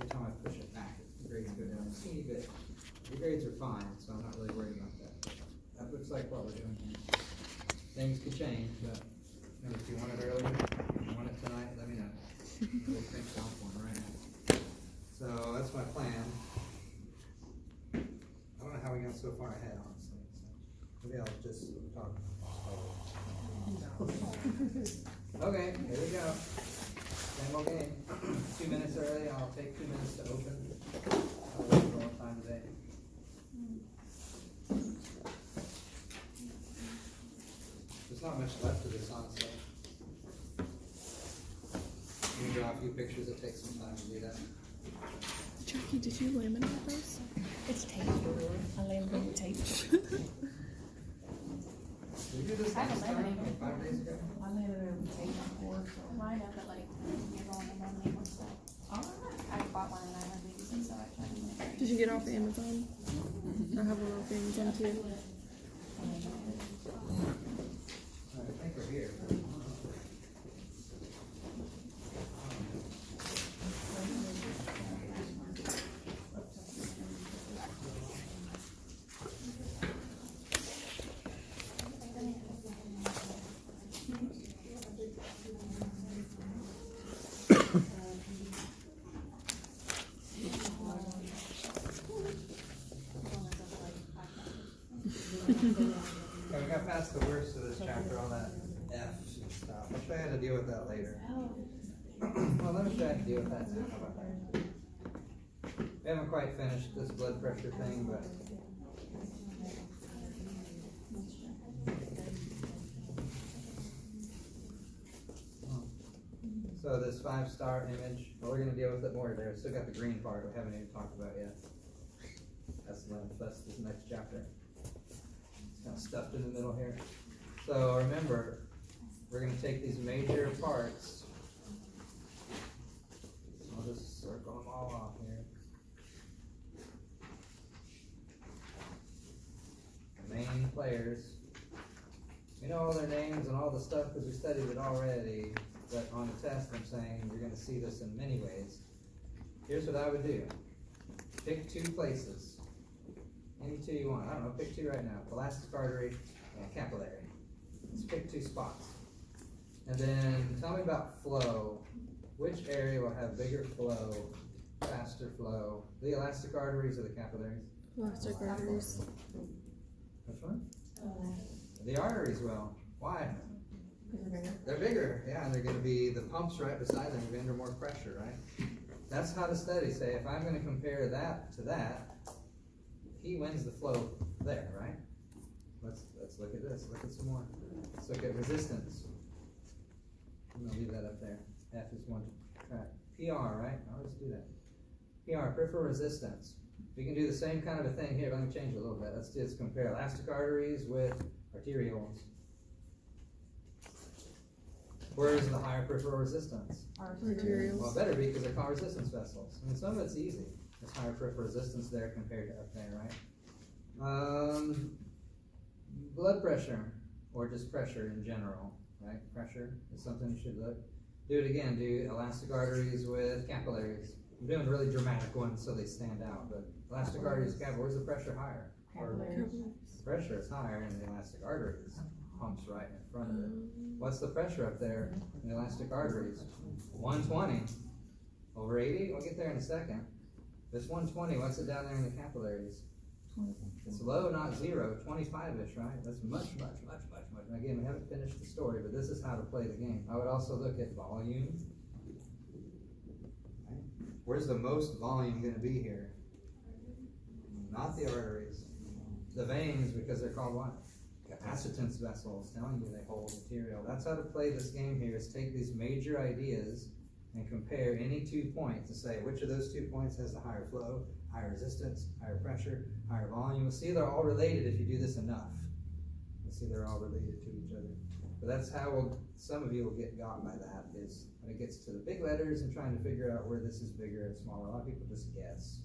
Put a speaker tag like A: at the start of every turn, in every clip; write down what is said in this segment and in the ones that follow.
A: every time I push it back, the grades go down a teeny bit. The grades are fine, so I'm not really worried about that. That looks like what we're doing here. Things could change, but you know, if you want it earlier, if you want it tonight, let me know. We'll think off one right now. So that's my plan. I don't know how we got so far ahead, honestly. So maybe I'll just talk. Okay, here we go. Same old game. 2 minutes early. I'll take 2 minutes to open. I'll wait for one time today. There's not much left of this, honestly. You can draw a few pictures. It takes some time to do that.
B: Jackie, did you laminate those?
C: It's tape. I laminated tape.
A: Did we do this
C: I haven't
A: last time,
C: laminated.
A: like 5 days ago?
C: I laminated with tape before.
D: Mine up at like, you're going to laminate one stuff. I bought one and I have these and so I tried to make it.
B: Did you get it off Amazon? I have one off Amazon too.
A: I think we're here. Okay, we got past the worst of this chapter, all that F and stuff. I'll show you how to deal with that later. Well, let me show you how to deal with that now. How about that? We haven't quite finished this blood pressure thing, but so this 5-star image, well, we're going to deal with it more there. Still got the green part we haven't even talked about yet. That's lymph. That's this next chapter. It's kind of stuffed in the middle here. So remember, we're going to take these major parts. I'll just circle them all off here. The main players. We know all their names and all the stuff because we studied it already. But on the test, I'm saying you're going to see this in many ways. Here's what I would do. Pick 2 places. Any 2 you want. I don't know, pick 2 right now. Thoracic artery and capillary. Let's pick 2 spots. And then tell me about flow. Which area will have bigger flow, faster flow? The elastic arteries or the capillaries?
B: Elastic arteries.
A: Which one? The arteries will. Why? They're bigger, yeah, and they're going to be, the pumps right beside them are going to be under more pressure, right? That's how the studies say, if I'm going to compare that to that, he wins the flow there, right? Let's look at this, look at some more. Let's look at resistance. I'm going to leave that up there. F is one track. PR, right? I always do that. PR, peripheral resistance. We can do the same kind of a thing here, but let me change it a little bit. Let's just compare elastic arteries with arterioles. Where is the higher peripheral resistance?
B: Arterioles.
A: Well, it better be because they're called resistance vessels. I mean, some of it's easy. There's higher peripheral resistance there compared to up there, right? Blood pressure, or just pressure in general, right? Pressure is something you should look. Do it again. Do elastic arteries with capillaries. I'm doing really dramatic ones so they stand out, but elastic arteries, capillaries, where's the pressure higher? Or pressure is higher in the elastic arteries. Pumps right in front of it. What's the pressure up there in the elastic arteries? 120 over 80. We'll get there in a second. This 120. What's it down there in the capillaries? It's low, not 0. 25-ish, right? That's much. Again, we haven't finished the story, but this is how to play the game. I would also look at volume. Where's the most volume going to be here? Not the arteries. The veins, because they're called what? Capacitance vessels, telling you they hold material. That's how to play this game here, is take these major ideas and compare any 2 points to say which of those 2 points has the higher flow, higher resistance, higher pressure, higher volume. You'll see they're all related if you do this enough. You'll see they're all related to each other. But that's how some of you will get got by that, is when it gets to the big letters and trying to figure out where this is bigger and smaller. A lot of people just guess.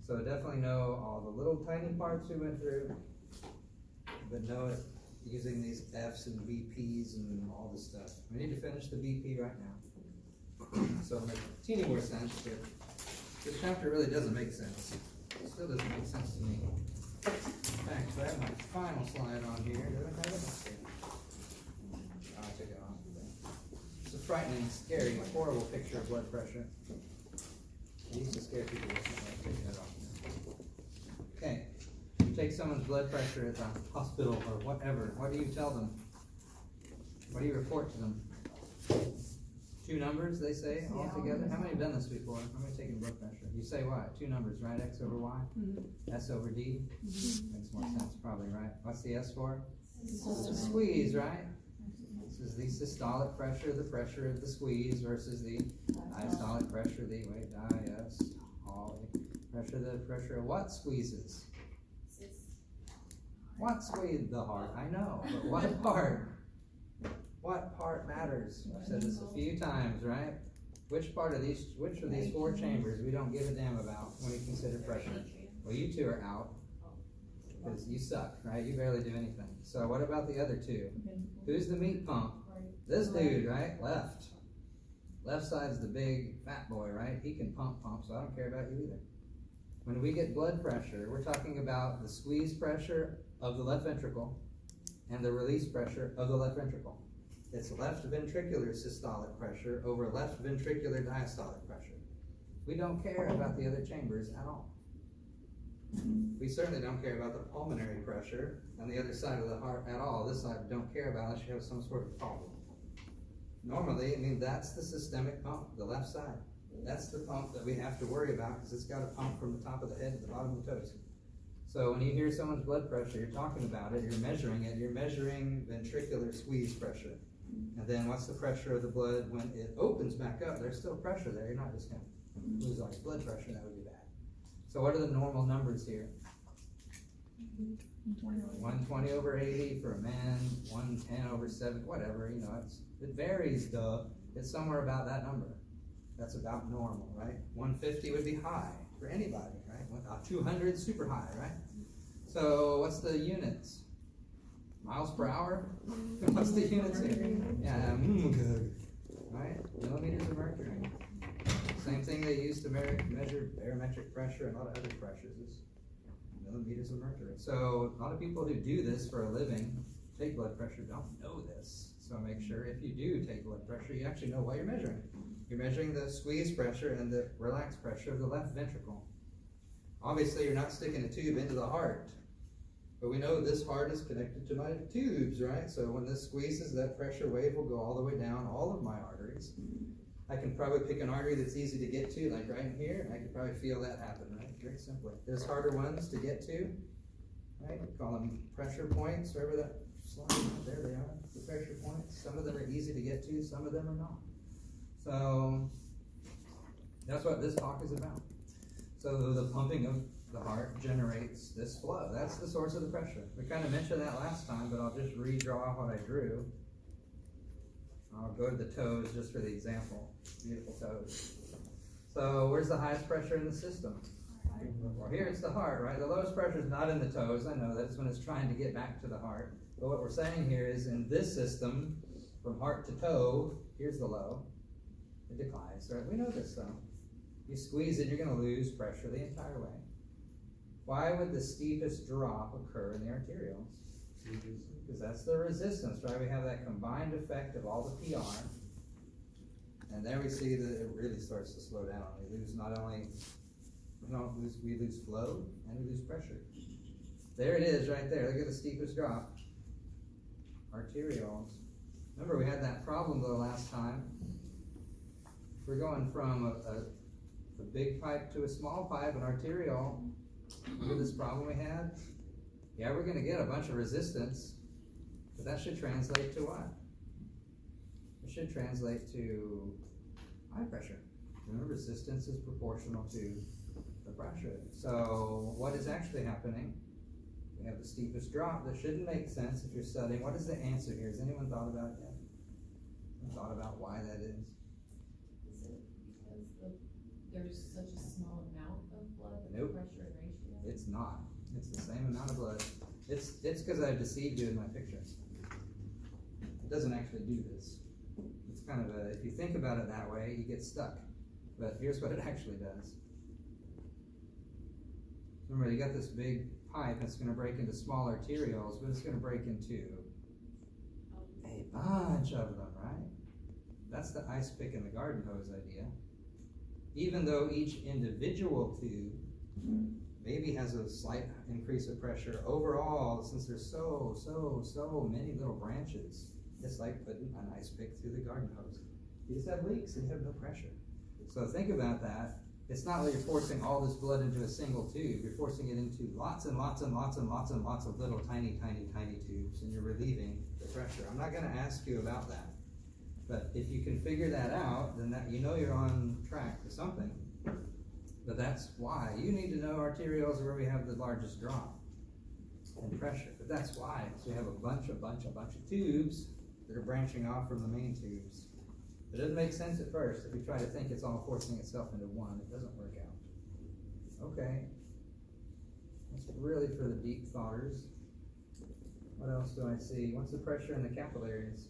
A: So definitely know all the little tiny parts we went through, but know it using these F's and VPs and all this stuff. We need to finish the VP right now. So it'll make a teeny more sense to This chapter really doesn't make sense. It still doesn't make sense to me. In fact, I have my final slide on here. Did I have it? Oh, I took it off. It's a frightening, scary, horrible picture of blood pressure. It used to scare people with it. I'm taking it off. Okay. You take someone's blood pressure at the hospital or whatever. What do you tell them? What do you report to them? 2 numbers, they say, all together? How many have done this before? How many taken blood pressure? You say what? 2 numbers, right? X over Y? S over D? Makes more sense, probably, right? What's the S for? Squeeze, right? This is the systolic pressure, the pressure of the squeeze, versus the diastolic pressure, the diastolic pressure, the pressure of what squeezes? What squeezes? The heart, I know, but what part? What part matters? I've said this a few times, right? Which of these 4 chambers we don't give a damn about when we consider pressure? Well, you 2 are out, because you suck, right? You barely do anything. So what about the other 2? Who's the meat pump? This dude, right? Left. Left side's the big fat boy, right? He can pump, so I don't care about you either. When we get blood pressure, we're talking about the squeeze pressure of the left ventricle and the release pressure of the left ventricle. It's left ventricular systolic pressure over left ventricular diastolic pressure. We don't care about the other chambers at all. We certainly don't care about the pulmonary pressure on the other side of the heart at all. This side we don't care about unless you have some sort of problem. Normally, I mean, that's the systemic pump, the left side. That's the pump that we have to worry about because it's got to pump from the top of the head to the bottom of the toes. So when you hear someone's blood pressure, you're talking about it, you're measuring it, you're measuring ventricular squeeze pressure. And then what's the pressure of the blood when it opens back up? There's still pressure there. You're not just going to lose all your blood pressure. That would be bad. So what are the normal numbers here? 120 over 80 for a man, 110 over 70, whatever, you know, it varies though. It's somewhere about that number. That's about normal, right? 150 would be high for anybody, right? 200 super high, right? So what's the units? Miles per hour? What's the units here? Yeah, right? Millimeters of mercury. Same thing they use to measure barometric pressure and a lot of other pressures is millimeters of mercury. So a lot of people who do this for a living, take blood pressure, don't know this. So make sure if you do take blood pressure, you actually know what you're measuring. You're measuring the squeeze pressure and the relaxed pressure of the left ventricle. Obviously, you're not sticking a tube into the heart. But we know this heart is connected to my tubes, right? So when this squeezes, that pressure wave will go all the way down all of my arteries. I can probably pick an artery that's easy to get to, like right in here, and I can probably feel that happen, right? Very simply. There's harder ones to get to, right? We call them pressure points, wherever that slide, there they are, the pressure points. Some of them are easy to get to, some of them are not. So that's what this talk is about. So the pumping of the heart generates this flow. That's the source of the pressure. We kind of mentioned that last time, but I'll just redraw what I drew. I'll go to the toes just for the example. Beautiful toes. So where's the highest pressure in the system? Well, here it's the heart, right? The lowest pressure is not in the toes. I know that's when it's trying to get back to the heart. But what we're saying here is in this system, from heart to toe, here's the low. It declines, right? We know this though. You squeeze it, you're going to lose pressure the entire way. Why would the steepest drop occur in the arterioles? Because that's the resistance, right? We have that combined effect of all the PR. And there we see that it really starts to slow down. We lose not only, we lose flow and we lose pressure. There it is right there. Look at the steepest drop. Arterioles. Remember we had that problem though last time. We're going from a big pipe to a small pipe, an arteriole. Remember this problem we had? Yeah, we're going to get a bunch of resistance, but that should translate to what? It should translate to high pressure. Remember, resistance is proportional to the pressure. So what is actually happening? We have the steepest drop. That shouldn't make sense if you're studying. What is the answer here? Has anyone thought about it yet? Thought about why that is?
E: Is it because there's such a small amount of blood,
A: Nope.
E: pressure and ratio?
A: It's not. It's the same amount of blood. It's because I've deceived you in my picture. It doesn't actually do this. It's kind of if you think about it that way, you get stuck. But here's what it actually does. Remember, you got this big pipe that's gonna break into small arterioles, but it's gonna break into a bunch of them, right? That's the ice pick and the garden hose idea. Even though each individual tube maybe has a slight increase of pressure, overall, since there's so many little branches, it's like putting an ice pick through the garden hose. You just have leaks and you have no pressure. So think about that. It's not like you're forcing all this blood into a single tube. You're forcing it into lots and lots and lots and lots and lots of little tiny tubes, and you're relieving the pressure. I'm not gonna ask you about that. But if you can figure that out, then that, you know, you're on track to something. But that's why you need to know arterioles are where we have the largest drop in pressure. But that's why, so we have a bunch of tubes that are branching off from the main tubes. It doesn't make sense at first. If you try to think it's all forcing itself into one, it doesn't work out. Okay. That's really for the deep thoughters. What else do I see? What's the pressure in the capillaries?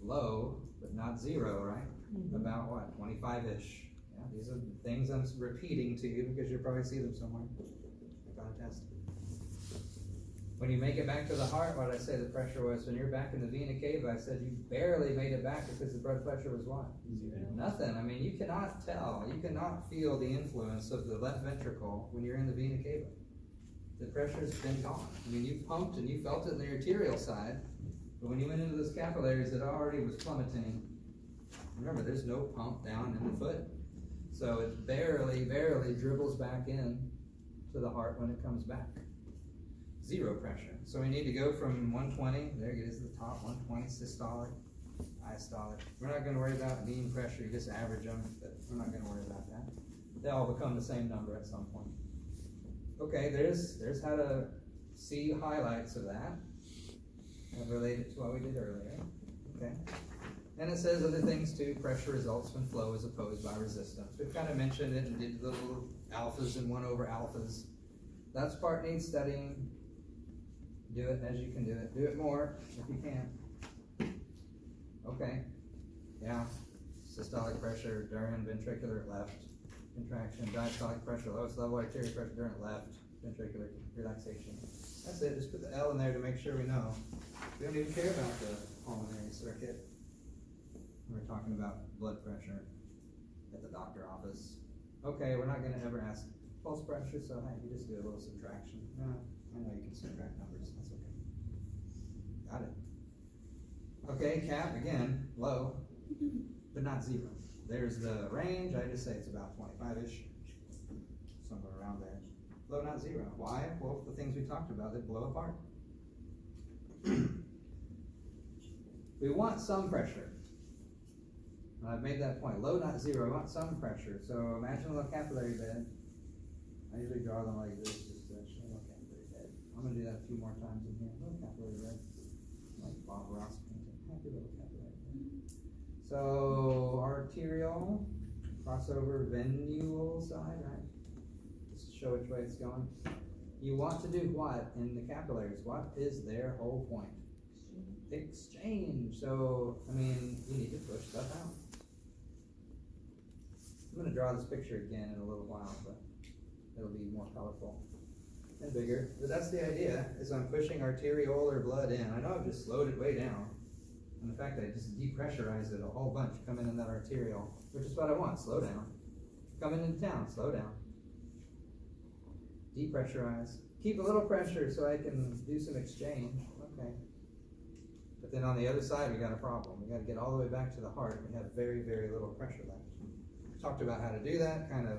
A: Low, but not zero, right? About what, 25-ish? Yeah, these are things I'm repeating to you because you'll probably see them somewhere. Contest. When you make it back to the heart, what did I say the pressure was? When you're back in the vena cava, I said you barely made it back because the blood pressure was what? Nothing. I mean, you cannot tell, you cannot feel the influence of the left ventricle when you're in the vena cava. The pressure's been gone. I mean, you pumped and you felt it in the arterial side, but when you went into those capillaries, it already was plummeting. Remember, there's no pump down in the foot. So it barely dribbles back in to the heart when it comes back. Zero pressure. So we need to go from 120, there it is at the top, 120 systolic, diastolic. We're not going to worry about mean pressure, you just average them, but we're not going to worry about that. They all become the same number at some point. Okay, there's how to see highlights of that and relate it to what we did earlier. Okay. And it says other things too. Pressure results when flow is opposed by resistance. We've kind of mentioned it and did the little alphas and 1 over alphas. That part needs studying. Do it as you can do it. Do it more if you can. Okay. Yeah. Systolic pressure during ventricular left contraction. Diastolic pressure, lowest level arterial pressure during left ventricular relaxation. That's it. Just put the L in there to make sure we know. We don't even care about the pulmonary circuit. We're talking about blood pressure at the doctor office. Okay, we're not going to ever ask pulse pressure, so hey, you just do a little subtraction. I know you can subtract numbers, that's okay. Got it. Okay, cap, again, low, but not zero. There's the range, I just say it's about 25-ish, somewhere around there. Low, not zero. Why? Well, the things we talked about that blow apart. We want some pressure. I've made that point. Low, not zero. We want some pressure. So imagine a little capillary bed. I usually draw them like this, just to show a capillary bed. I'm going to do that a few more times in here. A little capillary bed. Like Bob Ross painted. Happy little capillary bed. So arterial, crossover venule side, right? Just to show which way it's going. You want to do what in the capillaries? What is their whole point? Exchange. So, I mean, you need to push stuff out. I'm going to draw this picture again in a little while, but it'll be more colorful and bigger. But that's the idea, is I'm pushing arteriolar blood in. I know I've just slowed it way down. And the fact that I just depressurized it a whole bunch coming in that arterial, which is what I want, slow down. Coming into town, slow down. Depressurize. Keep a little pressure so I can do some exchange. Okay. But then on the other side, we got a problem. We got to get all the way back to the heart. We have very little pressure left. We talked about how to do that, kind of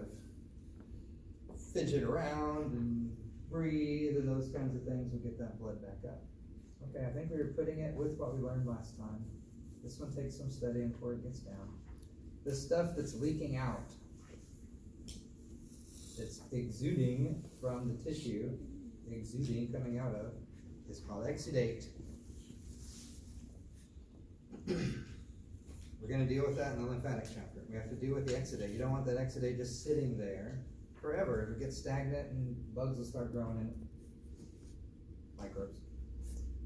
A: fidget around and breathe and those kinds of things will get that blood back up. Okay, I think we were putting it with what we learned last time. This one takes some studying before it gets down. The stuff that's leaking out, it's exuding from the tissue, exuding coming out of, is called exudate. We're going to deal with that in the lymphatic chapter. We have to deal with the exudate. You don't want that exudate just sitting there forever. If it gets stagnant and bugs will start growing in it. Microbes.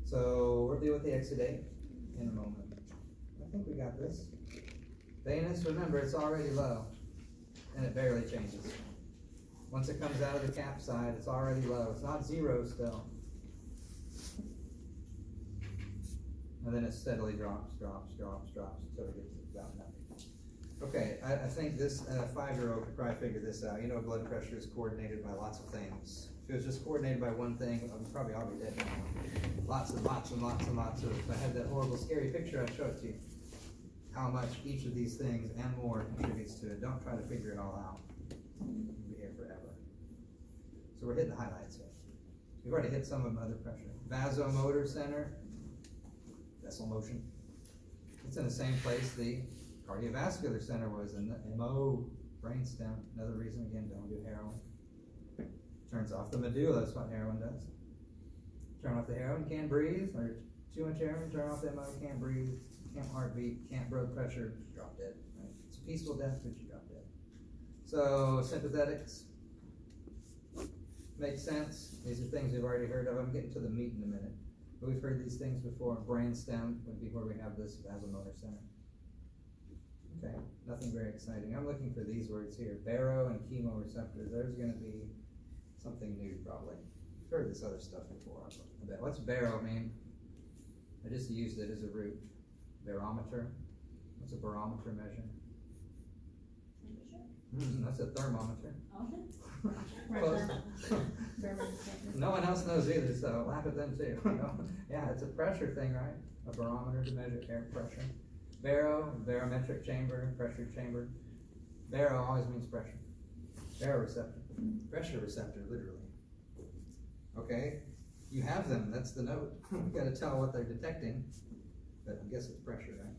A: So we'll deal with the exudate in a moment. I think we got this. Venous, remember, it's already low. And it barely changes. Once it comes out of the cap side, it's already low. It's not zero still. And then it steadily drops until it gets to about nothing. Okay, I think this 5-year-old could probably figure this out. You know, blood pressure is coordinated by lots of things. If it was just coordinated by one thing, I would probably all be dead now. Lots and lots and lots and lots of, if I had that horrible scary picture, I'd show it to you. How much each of these things and more contributes to it. Don't try to figure it all out. You'll be here forever. So we're hitting the highlights here. We've already hit some of them under pressure. Vasomotor center, vessel motion. It's in the same place the cardiovascular center was in the MO brainstem. Another reason, again, don't do heroin. Turns off the medulla, that's what heroin does. Turn off the heroin, can't breathe, or too much heroin, turn off the MO, can't breathe, can't heartbeat, can't blood pressure, drop dead. Right? It's a peaceful death, but you drop dead. So sympathetics make sense. These are things we've already heard of. I'm getting to the meat in a minute. But we've heard these things before. Brainstem would be where we have this vasomotor center. Okay, nothing very exciting. I'm looking for these words here. Baro and chemoreceptors. There's going to be something new probably. I've heard this other stuff before. I bet. What's baro mean? I just used it as a root. Barometer. What's a barometer measure? That's a thermometer. Close. No one else knows either, so laugh at them too. Yeah, it's a pressure thing, right? A barometer to measure air pressure. Baro, barometric chamber, pressure chamber. Baro always means pressure. Baroreceptor. Pressure receptor, literally. Okay, you have them, that's the note. You gotta tell what they're detecting, but I guess it's pressure, right?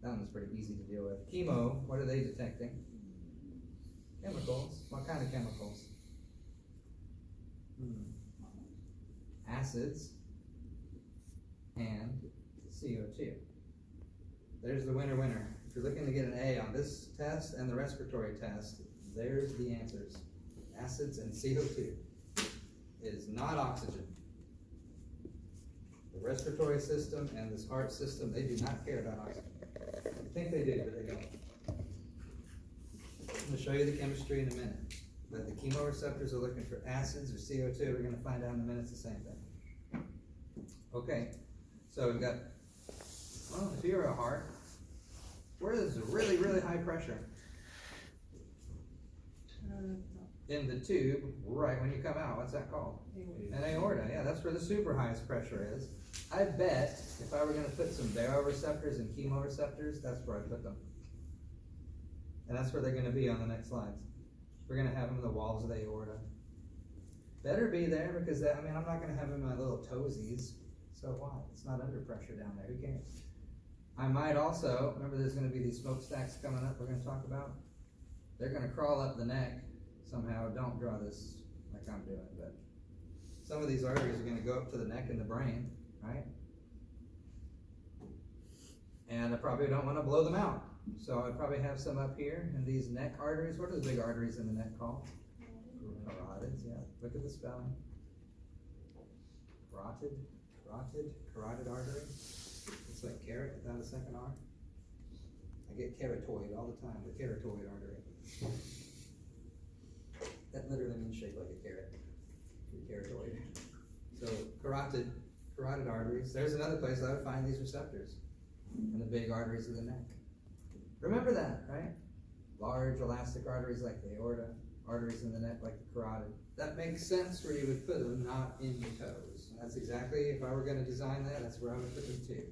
A: That one's pretty easy to deal with. Chemo, what are they detecting? Chemicals. What kind of chemicals? Acids and CO2. There's the winner. If you're looking to get an A on this test and the respiratory test, there's the answers. Acids and CO2. It is not oxygen. The respiratory system and this heart system, they do not care about oxygen. I think they do, but they don't. I'm going to show you the chemistry in a minute. But the chemoreceptors are looking for acids or CO2. We're going to find out in a minute it's the same thing. Okay, so we've got, well, if you're a heart, where is really, really high pressure? In the tube, right when you come out. What's that called? An aorta. Yeah, that's where the super highest pressure is. I bet if I were going to put some baroreceptors and chemoreceptors, that's where I'd put them. And that's where they're going to be on the next slides. We're going to have them in the walls of the aorta. Better be there because that, I mean, I'm not going to have them in my little toesies. So what? It's not under pressure down there. Who cares? I might also, remember there's going to be these smokestacks coming up we're going to talk about? They're going to crawl up the neck somehow. Don't draw this like I'm doing, but some of these arteries are going to go up to the neck and the brain, right? And I probably don't want to blow them out. So I'd probably have some up here, and these neck arteries. What are the big arteries in the neck called? Carotids, yeah. Look at the spelling. Carotid artery. It's like carrot without a second R. I get keratoid all the time, the keratoid artery. That literally means shaped like a carrot. Keratoid. So carotid arteries. There's another place I would find these receptors in the big arteries of the neck. Remember that, right? Large elastic arteries like the aorta, arteries in the neck like the carotid. That makes sense where you would put them, not in your toes. And that's exactly, if I were going to design that, that's where I would put them too.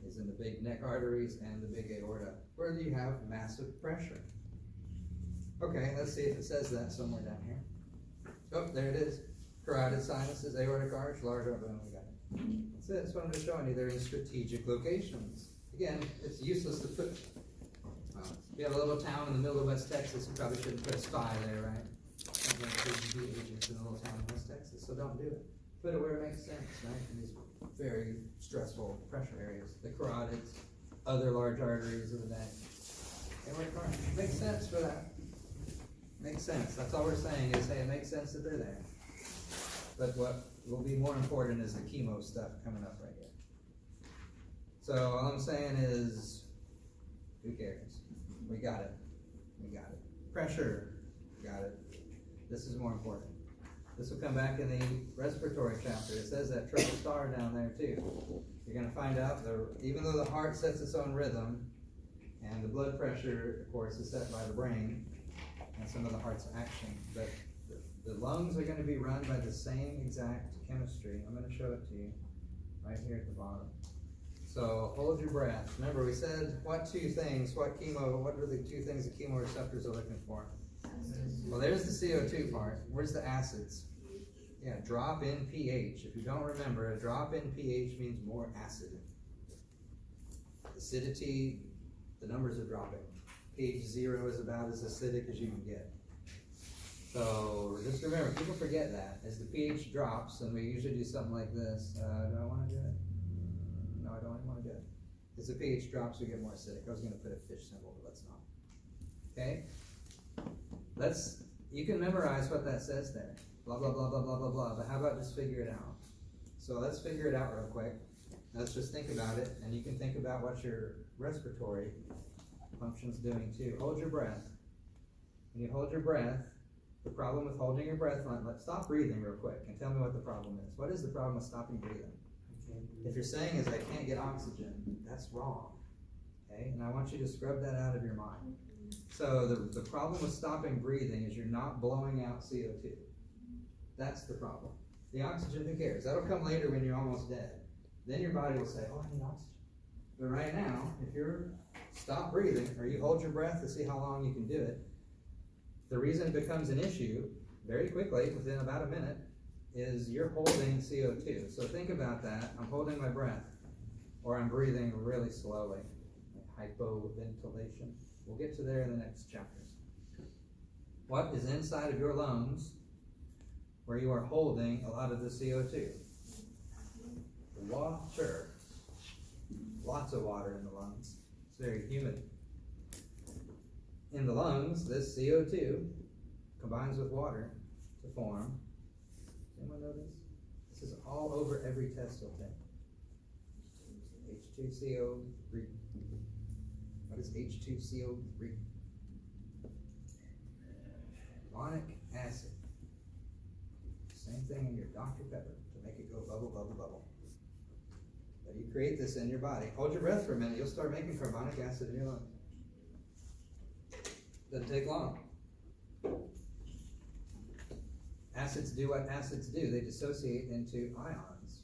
A: Is in the big neck arteries and the big aorta, where you have massive pressure. Okay, let's see if it says that somewhere down here. Oh, there it is. Carotid sinuses, aortic arch, large artery. Oh, we got it. That's it. That's what I'm just showing you. They're in strategic locations. Again, it's useless to put. If you have a little town in the middle of West Texas, you probably shouldn't put a spy there, right? Don't have KGB agents in a little town in West Texas, so don't do it. Put it where it makes sense, right? In these very stressful pressure areas. The carotids, other large arteries of the neck. Aortic arch. Makes sense for that. Makes sense. That's all we're saying is, hey, it makes sense that they're there. But what will be more important is the chemo stuff coming up right here. So all I'm saying is, who cares? We got it. We got it. Pressure, got it. This is more important. This will come back in the respiratory chapter. It says that triple star down there too. You're gonna find out even though the heart sets its own rhythm, and the blood pressure, of course, is set by the brain and some of the heart's action, but the lungs are gonna be run by the same exact chemistry. I'm gonna show it to you right here at the bottom. So hold your breath. Remember, we said what are the 2 things the chemoreceptors are looking for? Well, there's the CO2 part. Where's the acids? Yeah, drop in pH. If you don't remember, a drop in pH means more acid. Acidity, the numbers are dropping. pH 0 is about as acidic as you can get. So just remember, people forget that. As the pH drops, and we usually do something like this. Do I want to do it? No, I don't want to do it. As the pH drops, we get more acidic. I was going to put a fish symbol, but let's not. Okay? You can memorize what that says there. Blah, blah, blah, blah, blah, blah, blah. But how about just figure it out? So let's figure it out real quick. Let's just think about it, and you can think about what your respiratory function's doing too. Hold your breath. When you hold your breath, the problem with holding your breath, let's stop breathing real quick and tell me what the problem is. What is the problem with stopping breathing? If you're saying is I can't get oxygen, that's wrong. Okay, and I want you to scrub that out of your mind. So the problem with stopping breathing is you're not blowing out CO2. That's the problem. The oxygen, who cares? That'll come later when you're almost dead. Then your body will say, oh, I need oxygen. But right now, if you're stop breathing, or you hold your breath to see how long you can do it, the reason it becomes an issue very quickly, within about a minute, is you're holding CO2. So think about that. I'm holding my breath, or I'm breathing really slowly, like hypoventilation. We'll get to there in the next chapters. What is inside of your lungs where you are holding a lot of the CO2? Water. Lots of water in the lungs. It's very humid. In the lungs, this CO2 combines with water to form. Does anyone know this? This is all over every test you'll take. H2CO3. What is H2CO3? Carbonic acid. Same thing in your Dr. Pepper to make it go bubble, bubble, bubble. But you create this in your body. Hold your breath for a minute. You'll start making carbonic acid in your lungs. Doesn't take long. Acids do what acids do. They dissociate into ions.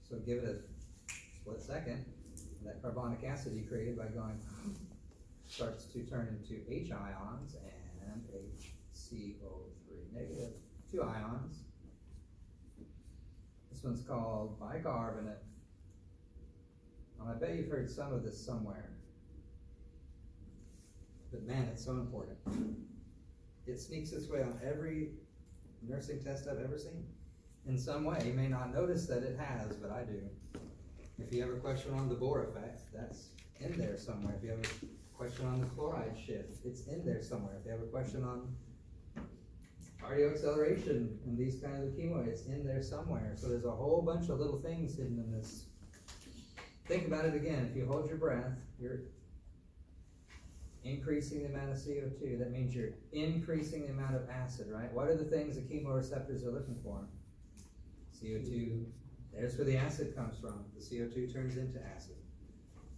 A: So give it a split second. That carbonic acid you created by going starts to turn into H ions and HCO3 negative. 2 ions. This one's called bicarbonate. I bet you've heard some of this somewhere. But man, it's so important. It sneaks its way on every nursing test I've ever seen. In some way, you may not notice that it has, but I do. If you have a question on the Bohr effect, that's in there somewhere. If you have a question on the chloride shift, it's in there somewhere. If you have a question on cardio acceleration and these kinds of chemo, it's in there somewhere. So there's a whole bunch of little things hidden in this. Think about it again. If you hold your breath, you're increasing the amount of CO2. That means you're increasing the amount of acid, right? What are the things the chemoreceptors are looking for? CO2. There's where the acid comes from. The CO2 turns into acid.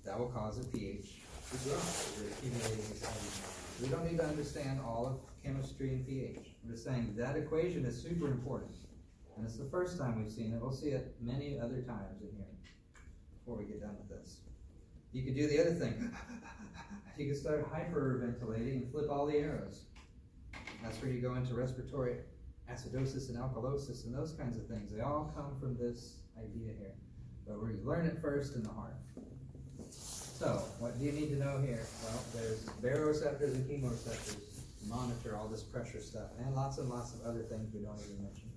A: That will cause a pH to drop. You're accumulating these hydrogens. We don't need to understand all of chemistry and pH. I'm just saying that equation is super important. And it's the first time we've seen it. We'll see it many other times in here before we get done with this. You could do the other thing. You could start hyperventilating and flip all the arrows. That's where you go into respiratory acidosis and alkalosis and those kinds of things. They all come from this idea here. But we learn it first in the heart. So, what do you need to know here? Well, there's baroreceptors and chemoreceptors to monitor all this pressure stuff, and lots of other things we don't even mention.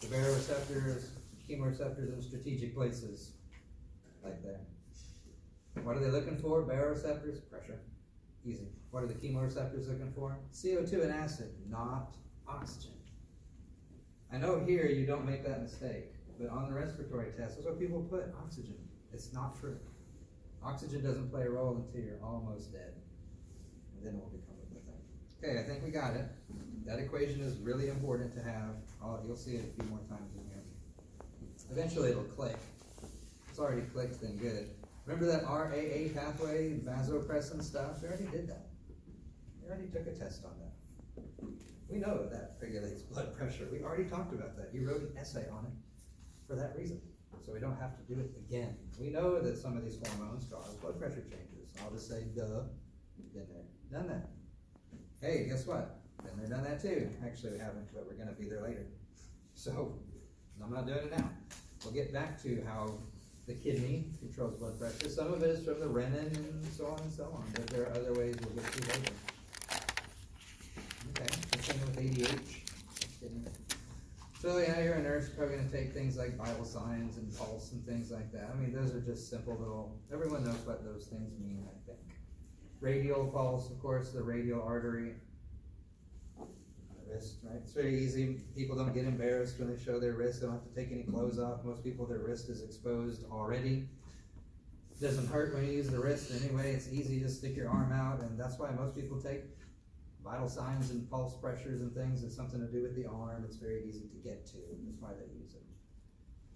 A: The baroreceptors, chemoreceptors in strategic places, like there. What are they looking for? Baroreceptors, pressure. Easy. What are the chemoreceptors looking for? CO2 and acid, not oxygen. I know here you don't make that mistake, but on the respiratory test, that's what people put, oxygen. It's not true. Oxygen doesn't play a role until you're almost dead. And then it will become a good thing. Okay, I think we got it. That equation is really important to have. You'll see it a few more times in here. Eventually it'll click. If it's already clicked, then good. Remember that RAA pathway, vasopressin stuff? We already did that. We already took a test on that. We know that regulates blood pressure. We already talked about that. You wrote an essay on it for that reason. So we don't have to do it again. We know that some of these hormones cause blood pressure changes. I'll just say, duh, been there, done that. Hey, guess what? Been there, done that too. Actually, we haven't, but we're gonna be there later. So, I'm not doing it now. We'll get back to how the kidney controls blood pressure. Some of it is from the renin and so on and so on, but there are other ways we'll get to later. Okay, the thing with ADH. So yeah, you're a nurse, you're probably gonna take things like vital signs and pulse and things like that. I mean, those are just simple little, everyone knows what those things mean, I think. Radial pulse, of course, the radial artery. Wrist, right? It's very easy. People don't get embarrassed when they show their wrist. They don't have to take any clothes off. Most people, their wrist is exposed already. It doesn't hurt when you use the wrist anyway. It's easy to stick your arm out, and that's why most people take vital signs and pulse pressures and things. It's something to do with the arm. It's very easy to get to. That's why they use it.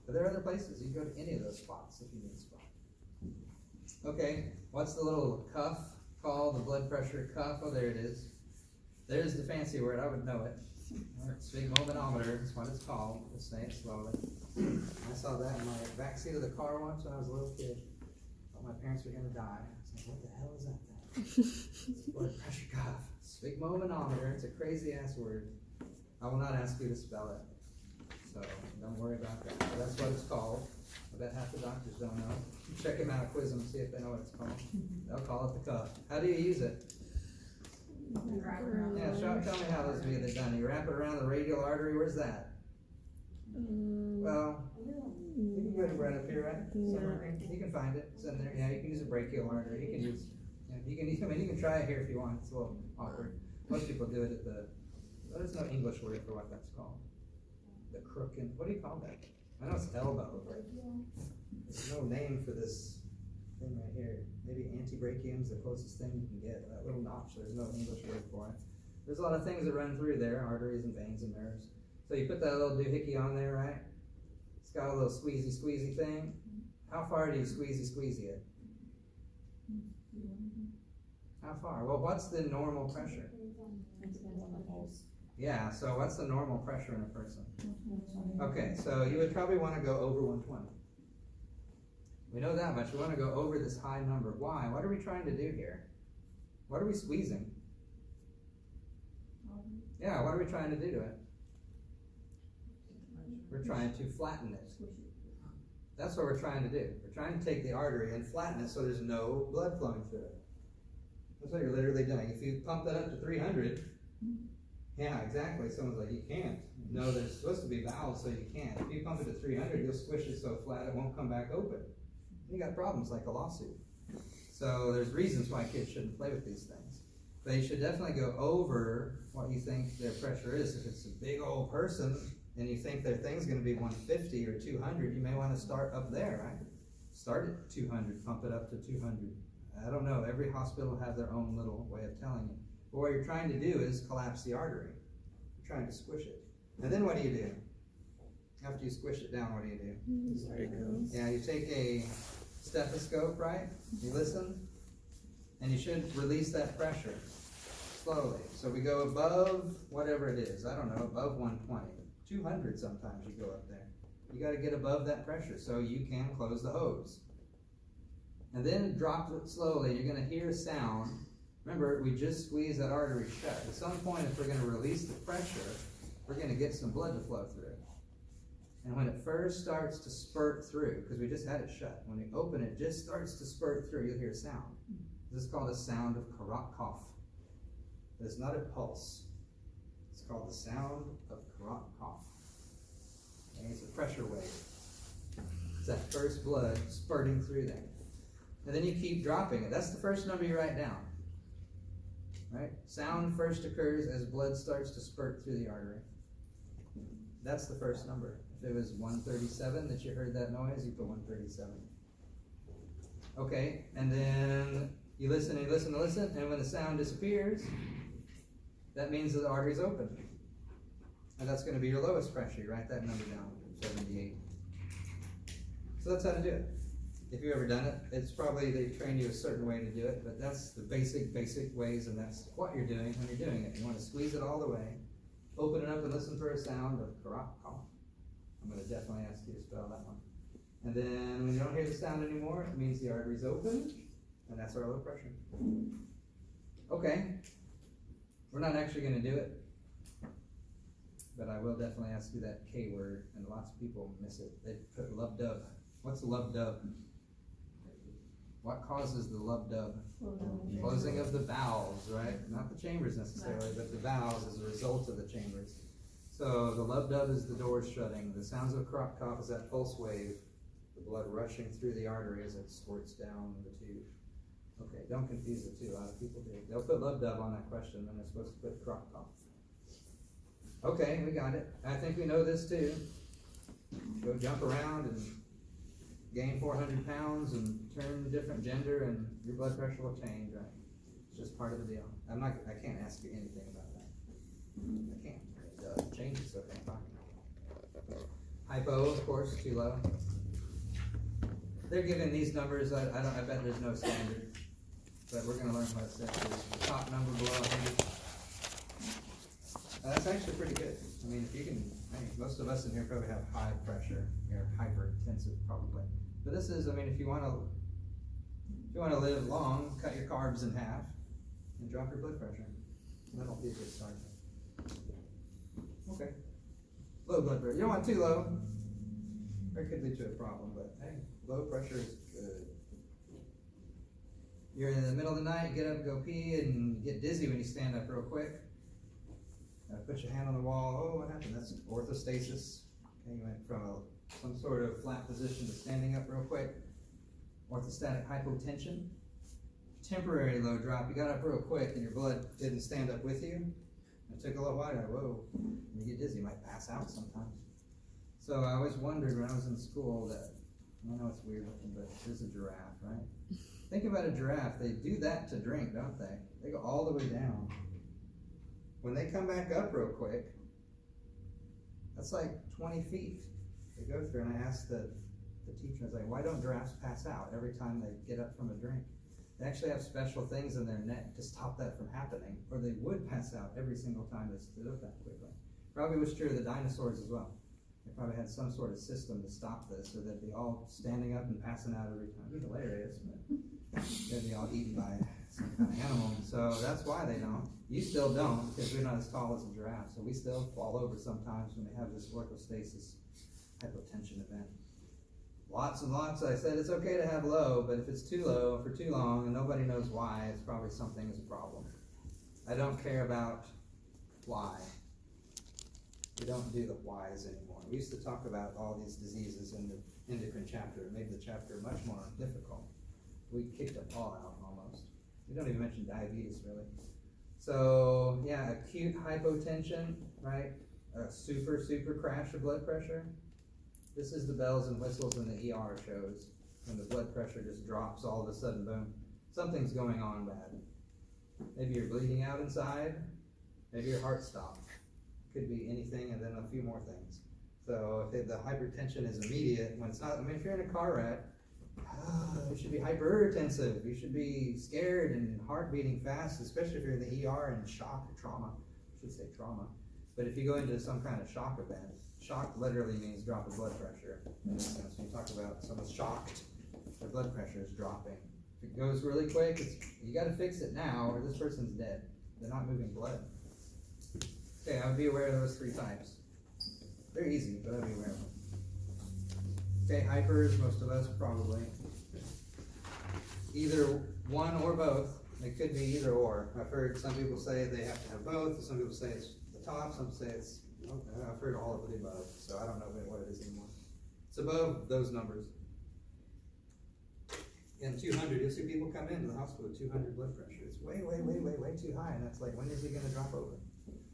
A: But there are other places. You can go to any of those spots if you need a spot. Okay, what's the little cuff called? The blood pressure cuff? Oh, there it is. There's the fancy word, I would know it. Sphygmomanometer, that's what it's called. Let's say it slowly. I saw that in my backseat of the car once when I was a little kid. Thought my parents were gonna die. I was like, what the hell is that thing? It's a blood pressure cuff. Sphygmomanometer, it's a crazy ass word. I will not ask you to spell it. So don't worry about that. But that's what it's called. I bet half the doctors don't know. Check them out, quiz them, see if they know what it's called. They'll call it the cuff. How do you use it? Yeah, tell me how those are done. You wrap it around the radial artery. Where's that? Well, you can put it right up here, right? Somewhere. You can find it. It's in there. Yeah, you can use a brachial artery. You can use. I mean, you can try it here if you want. It's a little awkward. Most people do it at the. There's no English word for what that's called. The crook and what do you call that? I know it's elbow. There's no name for this thing right here. Maybe antebrachium's the closest thing you can get. That little notch, there's no English word for it. There's a lot of things that run through there, arteries and veins and nerves. So you put that little doohickey on there, right? It's got a little squeezy thing. How far do you squeezy it? How far? Well, what's the normal pressure? Yeah, so what's the normal pressure in a person? Okay, so you would probably want to go over 120. We know that much. We want to go over this high number. Why? What are we trying to do here? What are we squeezing? Yeah, what are we trying to do to it? We're trying to flatten it. That's what we're trying to do. We're trying to take the artery and flatten it so there's no blood flowing through it. That's what you're literally doing. If you pump that up to 300, yeah, exactly. Someone's like, you can't. No, there's supposed to be valves, so you can't. If you pump it to 300, you'll squish it so flat it won't come back open. You got problems like a lawsuit. So there's reasons why kids shouldn't play with these things. But you should definitely go over what you think their pressure is. If it's a big old person and you think their thing's going to be 150 or 200, you may want to start up there, right? Start at 200, pump it up to 200. I don't know. Every hospital has their own little way of telling you. But what you're trying to do is collapse the artery. You're trying to squish it. And then what do you do? After you squish it down, what do you do?
B: There it goes.
A: Yeah, you take a stethoscope, right? You listen, and you should release that pressure slowly. So we go above whatever it is. I don't know, above 120. 200 sometimes you go up there. You got to get above that pressure so you can close the hose. And then drop it slowly. You're going to hear sound. Remember, we just squeezed that artery shut. At some point, if we're going to release the pressure, we're going to get some blood to flow through. And when it first starts to spurt through, because we just had it shut, when you open it, just starts to spurt through, you'll hear a sound. This is called a sound of Korotkoff. It's not a pulse. It's called the sound of Korotkoff. And it's a pressure wave. It's that first blood spurting through there. And then you keep dropping it. That's the first number you write down. Right? Sound first occurs as blood starts to spurt through the artery. That's the first number. If it was 137 that you heard that noise, you put 137. Okay, and then you listen and listen and listen, and when the sound disappears, that means that the artery's open. And that's gonna be your lowest pressure. You write that number down, 78. So that's how to do it. If you've ever done it, it's probably, they train you a certain way to do it, but that's the basic ways, and that's what you're doing when you're doing it. You wanna squeeze it all the way, open it up and listen for a sound of karok. I'm gonna definitely ask you to spell that one. And then when you don't hear the sound anymore, it means the artery's open, and that's our low pressure. Okay, we're not actually gonna do it, but I will definitely ask you that K word, and lots of people miss it. They put lub dub. What's a lub dub? What causes the lub dub? Closing of the valves, right? Not the chambers necessarily, but the valves as a result of the chambers. So the lub dub is the doors shutting. The sounds of crop cough is that pulse wave, the blood rushing through the artery as it squirts down the tube. Okay, don't confuse the two. A lot of people do. They'll put lub dub on that question, and they're supposed to put crop cough. Okay, we got it. I think we know this too. Go jump around and gain 400 pounds and turn different gender, and your blood pressure will change, right? It's just part of the deal. I can't ask you anything about that. I can't. It changes, so can't talk. Hypo, of course, too low. They're giving these numbers. I bet there's no standard, but we're gonna learn what it says. The top number below 100. That's actually pretty good. I mean, if you can, most of us in here probably have high pressure. You're hypertensive probably. But this is, I mean, if you want to live long, cut your carbs in half and drop your blood pressure. That'll be a good start. Okay. Low blood pressure. You don't want too low. That could lead to a problem, but hey, low pressure is good. You're in the middle of the night, get up and go pee, and get dizzy when you stand up real quick. Put your hand on the wall. Oh, what happened? That's orthostasis. Okay, you went from some sort of flat position to standing up real quick. Orthostatic hypotension. Temporary low drop. You got up real quick and your blood didn't stand up with you. It took a little while. Whoa. You get dizzy. You might pass out sometimes. So I always wondered when I was in school that, I know it's weird looking, but there's a giraffe, right? Think about a giraffe. They do that to drink, don't they? They go all the way down. When they come back up real quick, that's like 20 feet they go through. And I asked the teacher, I was like, why don't giraffes pass out every time they get up from a drink? They actually have special things in their neck to stop that from happening, or they would pass out every single time they stood up that quickly. Probably was true of the dinosaurs as well. They probably had some sort of system to stop this, or they'd be all standing up and passing out every time. It'd be hilarious, but they'd be all eaten by some kind of animal. So that's why they don't. You still don't, because we're not as tall as a giraffe, so we still fall over sometimes when they have this orthostasis hypotension event. Lots and lots. I said it's okay to have low, but if it's too low for too long and nobody knows why, it's probably something is a problem. I don't care about why. We don't do the whys anymore. We used to talk about all these diseases in the endocrine chapter. It made the chapter much more difficult. We kicked it all out almost. We don't even mention diabetes really. So yeah, acute hypotension, right? A super crash of blood pressure. This is the bells and whistles in the ER shows when the blood pressure just drops all of a sudden, boom. Something's going on bad. Maybe you're bleeding out inside. Maybe your heart stopped. Could be anything and then a few more things. So if the hypertension is immediate, when it's not, I mean, if you're in a car wreck, you should be hypertensive. You should be scared and heart beating fast, especially if you're in the ER and shock or trauma. I should say trauma. But if you go into some kind of shock event, shock literally means drop of blood pressure. In this sense, when you talk about someone's shocked, their blood pressure is dropping. If it goes really quick, you got to fix it now, or this person's dead. They're not moving blood. Okay, I would be aware of those three types. They're easy, but I'd be aware of them. Okay, hypers, most of us probably. Either one or both. It could be either or. I've heard some people say they have to have both. Some people say it's the top. Some say it's, I've heard all of the above. So I don't know what it is anymore. It's above those numbers. And 200, you'll see people come into the hospital with 200 blood pressure. It's way too high. And that's like, when is he going to drop over?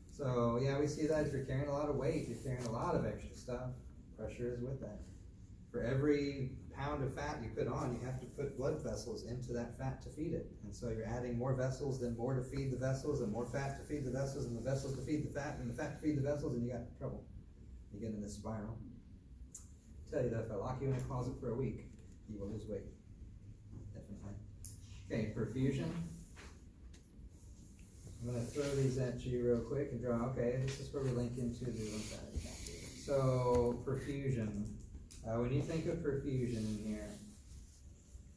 A: So yeah, we see that if you're carrying a lot of weight, you're carrying a lot of extra stuff, pressure is with that. For every pound of fat you put on, you have to put blood vessels into that fat to feed it. And so you're adding more vessels, then more to feed the vessels, and more fat to feed the vessels, and the vessels to feed the fat, and the fat to feed the vessels, and you got trouble. You get in this spiral. Tell you that if I lock you in a closet for a week, you will lose weight. Definitely. Okay, perfusion. I'm gonna throw these at you real quick and draw, okay, this is where we link into the lymphatic cascade. So, perfusion. When you think of perfusion in here,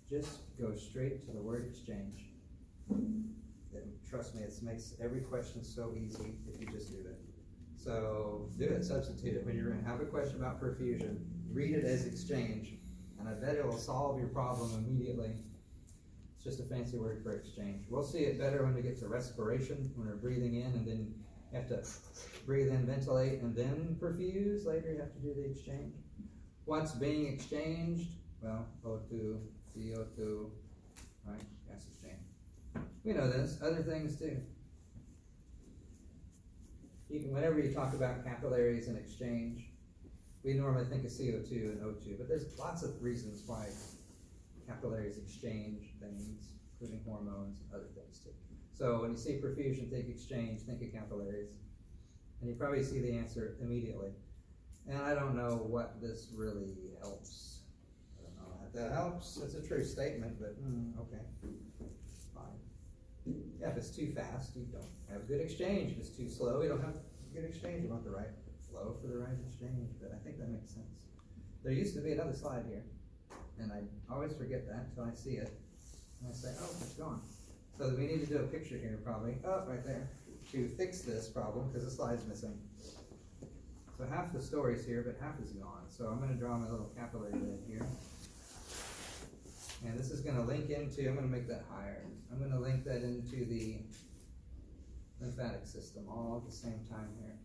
A: just go straight to the word exchange. Trust me, it makes every question so easy if you just do it. So, do it, substitute it. When you're gonna have a question about perfusion, read it as exchange, and I bet it will solve your problem immediately. It's just a fancy word for exchange. We'll see it better when we get to respiration, when we're breathing in and then you have to breathe in, ventilate, and then perfuse. Later you have to do the exchange. What's being exchanged? Well, O2, CO2, right? Gas exchange. We know this. Other things too. Even whenever you talk about capillaries and exchange, we normally think of CO2 and O2, but there's lots of reasons why capillaries exchange things, including hormones and other things too. So when you see perfusion, think exchange, think of capillaries. And you probably see the answer immediately. And I don't know what this really helps. I don't know if that helps. It's a true statement, but okay, fine. Yeah, if it's too fast, you don't have good exchange. If it's too slow, you don't have good exchange. You want the right flow for the right exchange, but I think that makes sense. There used to be another slide here, and I always forget that until I see it, and I say, oh, it's gone. So we need to do a picture here probably, oh, right there, to fix this problem, because the slide's missing. So half the story's here, but half is gone. So I'm going to draw my little capillary bed here. And this is going to link into, I'm going to make that higher. I'm going to link that into the lymphatic system all at the same time here.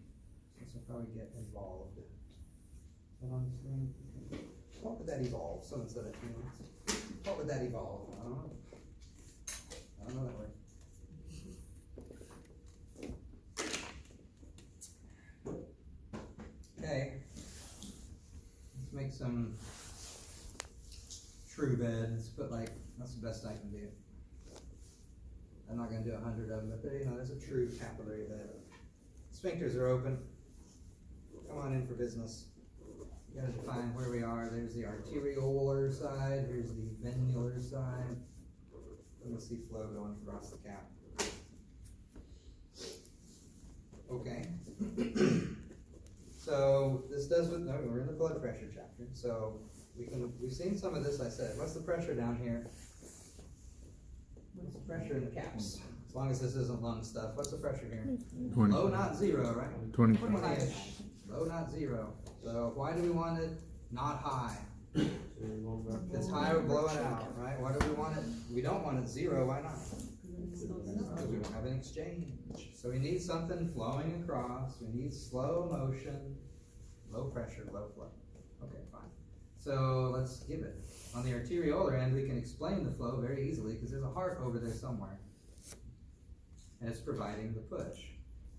A: This will probably get involved. Is that on the screen? Okay. What would that evolve? Someone said it 2 minutes. What would that evolve? I don't know. I don't know that word. Okay, let's make some true beds, but like, that's the best I can do. I'm not gonna do 100 of them, but there, you know, there's a true capillary bed. Sphincters are open. Come on in for business. You gotta define where we are. There's the arteriolar side, here's the venular side. You can see flow going across the cap. Okay. So this does with, no, we're in the blood pressure chapter. So we've seen some of this. I said, what's the pressure down here? What's the pressure in the caps? As long as this isn't lung stuff, what's the pressure here?
F: 20.
A: Low, not zero, right?
F: 20.
A: 20-ish. Low, not zero. So why do we want it not high? If it's high, we're blowing out, right? Why do we want it? We don't want it zero. Why not? Because we don't have an exchange. So we need something flowing across. We need slow motion, low pressure, low flow. Okay, fine. So let's give it. On the arteriolar end, we can explain the flow very easily because there's a heart over there somewhere. And it's providing the push.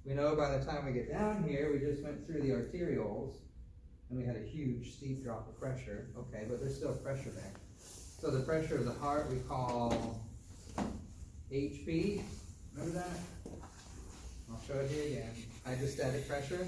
A: We know by the time we get down here, we just went through the arterioles and we had a huge steep drop of pressure. Okay, but there's still pressure there. So the pressure of the heart we call HP. Remember that? I'll show it here again. Hydrostatic pressure.